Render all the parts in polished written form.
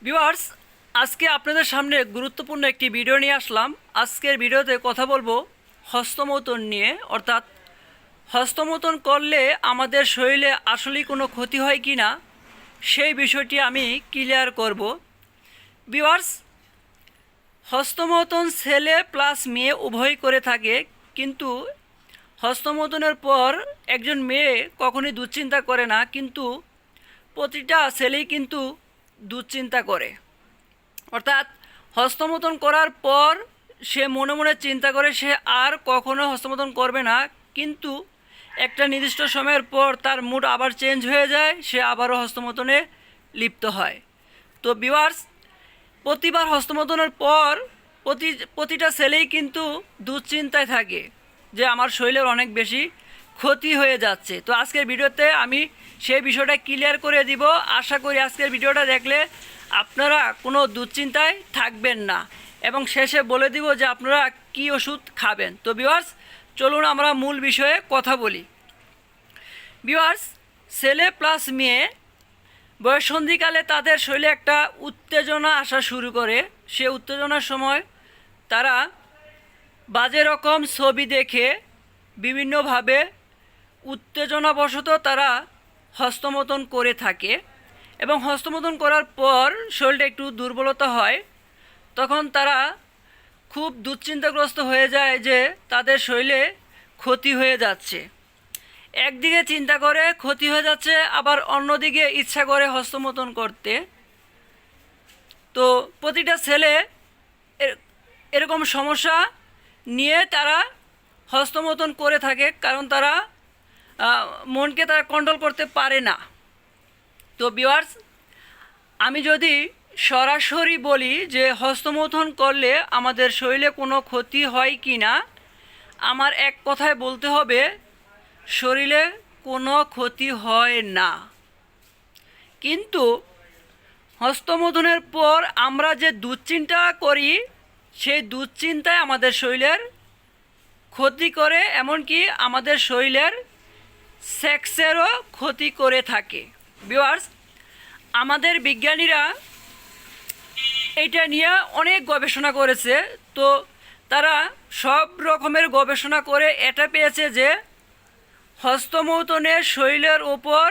Viewers, আজকে আপনাদের সামনে গুরুত্বপূর্ণ একটি ভিডিও নিয়ে আসলাম। আজকের ভিডিওতে কথা বলবো হস্তমৈথুন নিয়ে, অর্থাৎ হস্তমৈথুন করলে আমাদের শরীরে আসলেই কোনো ক্ষতি হয় কি না সেই বিষয়টি আমি ক্লিয়ার করব। ভিউয়ার্স, হস্তমৈথুন ছেলে প্লাস মেয়ে উভয় করে থাকে, কিন্তু হস্তমৈথুনের পর একজন মেয়ে কখনোই দুশ্চিন্তা করে না, কিন্তু প্রতিটা ছেলেই কিন্তু দুশ্চিন্তা করে। অর্থাৎ হস্তমৈথুন করার পর সে মনে মনে চিন্তা করে সে আর কখনো হস্তমৈথুন করবে না, কিন্তু একটা নির্দিষ্ট সময়ের পর তার মুড আবার চেঞ্জ হয়ে যায়, সে আবারও হস্তমৈথুনে লিপ্ত হয়। তো ভিউয়ার্স, প্রতিবার হস্তমৈথুনের পর প্রতিটা ছেলেই কিন্তু দুশ্চিন্তায় থাকে যে আমার শরীরের অনেক বেশি ক্ষতি হয়ে যাচ্ছে। তো আজকের ভিডিওতে আমি সেই বিষয়টা ক্লিয়ার করে দিব। আশা করি আজকের ভিডিওটা দেখলে আপনারা কোনো দুশ্চিন্তায় থাকবেন না, এবং শেষে বলে দিব যে আপনারা কি ওষুধ খাবেন। তো ভিউয়ার্স, চলুন আমরা মূল বিষয়ে কথা বলি। ভিউয়ার্স, ছেলে প্লাস মেয়ে বয়ঃসন্ধিকালে তাদের শরীরে একটা উত্তেজনা আসা শুরু করে। সে উত্তেজনার সময় তারা বাজে রকম ছবি দেখে বিভিন্নভাবে উত্তেজনাবশত তারা হস্তমৈথুন করে থাকে, এবং হস্তমৈথুন করার পর শরীরটা একটু দুর্বলতা হয়। তখন তারা খুব দুশ্চিন্তাগ্রস্ত হয়ে যায় যে তাদের শরীরে ক্ষতি হয়ে যাচ্ছে। একদিকে চিন্তা করে ক্ষতি হয়ে যাচ্ছে, আবার অন্যদিকে ইচ্ছা করে হস্তমৈথুন করতে। তো প্রতিটা ছেলে এরকম সমস্যা নিয়ে তারা হস্তমৈথুন করে থাকে, কারণ তারা মনকে তারা কন্ট্রোল করতে পারে না। তো ভিউয়ার্স, আমি যদি সরাসরি বলি যে হস্তমৈথুন করলে আমাদের শরীরে কোনো ক্ষতি হয় কি না, আমার এক কথায় বলতে হবে শরীরে কোনো ক্ষতি হয় না। কিন্তু হস্তমৈথুনের পর আমরা যে দুশ্চিন্তা করি, সেই দুশ্চিন্তায় আমাদের শরীরের ক্ষতি করে, এমনকি আমাদের শরীরের সেক্সেরও ক্ষতি করে থাকে। ভিউয়ার্স, আমাদের বিজ্ঞানীরা এটা নিয়ে অনেক গবেষণা করেছে। তো তারা সব রকমের গবেষণা করে এটা পেয়েছে যে হস্তমৈথুনের শরীরের উপর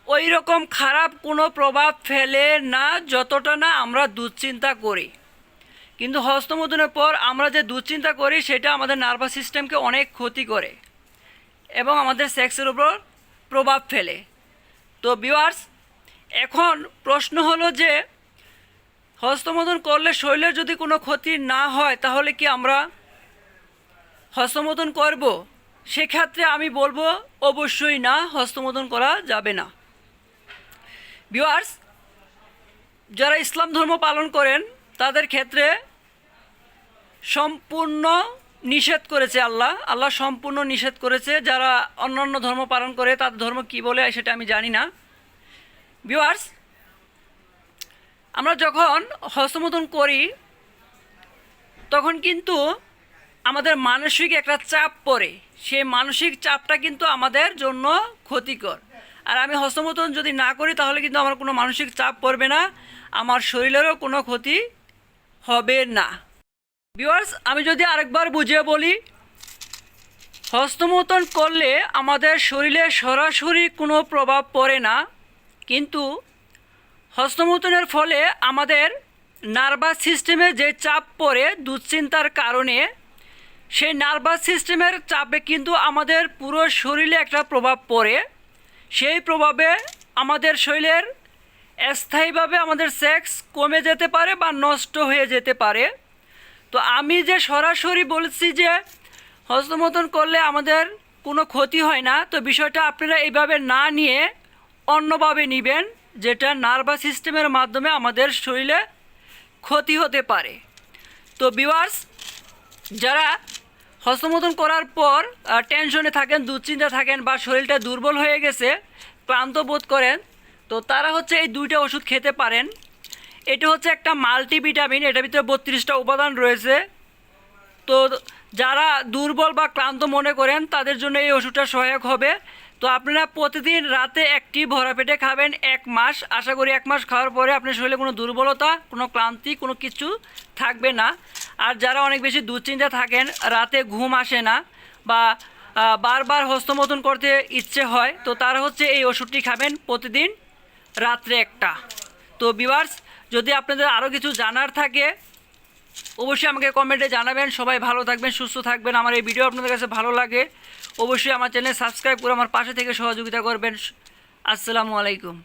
ওই রকম খারাপ কোনো প্রভাব ফেলে না, যতটা না আমরা দুশ্চিন্তা করি। কিন্তু হস্তমৈথুনের পর আমরা যে দুশ্চিন্তা করি সেটা আমাদের নার্ভাস সিস্টেমকে অনেক ক্ষতি করে এবং আমাদের সেক্সের উপর প্রভাব ফেলে। তো ভিউয়ার্স, এখন প্রশ্ন হলো যে হস্তমৈথুন করলে শরীরের যদি কোনো ক্ষতি না হয় তাহলে কি আমরা হস্তমৈথুন করব? সেক্ষেত্রে আমি বলবো অবশ্যই না, হস্তমৈথুন করা যাবে না। ভিউয়ার্স, যারা ইসলাম ধর্ম পালন করেন তাদের ক্ষেত্রে সম্পূর্ণ নিষেধ করেছে আল্লাহ সম্পূর্ণ নিষেধ করেছে। যারা অন্যান্য ধর্ম পালন করে তাদের ধর্ম কি বলে সেটা আমি জানি না। ভিউয়ার্স, আমরা যখন হস্তমৈথুন করি তখন কিন্তু আমাদের মানসিক একটা চাপ পড়ে, সেই মানসিক চাপটা কিন্তু আমাদের জন্য ক্ষতিকর। আর আমি হস্তমৈথুন যদি না করি তাহলে কিন্তু আমার কোনো মানসিক চাপ পড়বে না, আমার শরীরেরও কোনো ক্ষতি হবে না। ভিউয়ার্স, আমি যদি আরেকবার বুঝিয়ে বলি, হস্তমৈথুন করলে আমাদের শরীরে সরাসরি কোনো প্রভাব পড়ে না, কিন্তু হস্তমৈথুনের ফলে আমাদের নার্ভাস সিস্টেমে যে চাপ পড়ে দুশ্চিন্তার কারণে, সেই নার্ভাস সিস্টেমের চাপে কিন্তু আমাদের পুরো শরীরে একটা প্রভাব পড়ে। সেই প্রভাবে আমাদের শরীরের স্থায়ীভাবে আমাদের সেক্স কমে যেতে পারে বা নষ্ট হয়ে যেতে পারে। তো আমি যে সরাসরি বলছি যে হস্তমৈথুন করলে আমাদের কোনো ক্ষতি হয় না, তো বিষয়টা আপনারা এইভাবে না নিয়ে অন্যভাবে নেবেন, যেটা নার্ভাস সিস্টেমের মাধ্যমে আমাদের শরীরে ক্ষতি হতে পারে। তো ভিউয়ার্স, যারা হস্তমৈথুন করার পর টেনশনে থাকেন, দুশ্চিন্তা থাকেন, বা শরীরটা দুর্বল হয়ে গেছে, ক্লান্ত বোধ করেন, তো তারা হচ্ছে এই দুইটা ওষুধ খেতে পারেন। এটা হচ্ছে একটা মাল্টিভিটামিন, এটার ভিতরে 32টা উপাদান রয়েছে। তো যারা দুর্বল বা ক্লান্ত মনে করেন তাদের জন্য এই ওষুধটা সহায়ক হবে। তো তো আপনারা প্রতিদিন রাতে একটি ভরা পেটে খাবেন 1 মাস। আশা করি 1 মাস খাওয়ার পরে আপনার শরীরে কোনো দুর্বলতা, কোনো ক্লান্তি, কোনো কিছু থাকবে না। আর যারা অনেক বেশি দুশ্চিন্তা থাকেন, রাতে ঘুম আসে না বা বারবার হস্তমৈথুন করতে ইচ্ছে হয়, তো তারা হচ্ছে এই ওষুধটি খাবেন প্রতিদিন রাত্রে একটা। তো ভিউয়ার্স, যদি আপনাদের আরও কিছু জানার থাকে অবশ্যই আমাকে কমেন্টে জানাবেন। সবাই ভালো থাকবেন, সুস্থ থাকবেন। আমার এই ভিডিও আপনাদের কাছে ভালো লাগে অবশ্যই আমার চ্যানেল সাবস্ক্রাইব করে আমার পাশে থেকে সহযোগিতা করবেন। আসসালামু আলাইকুম।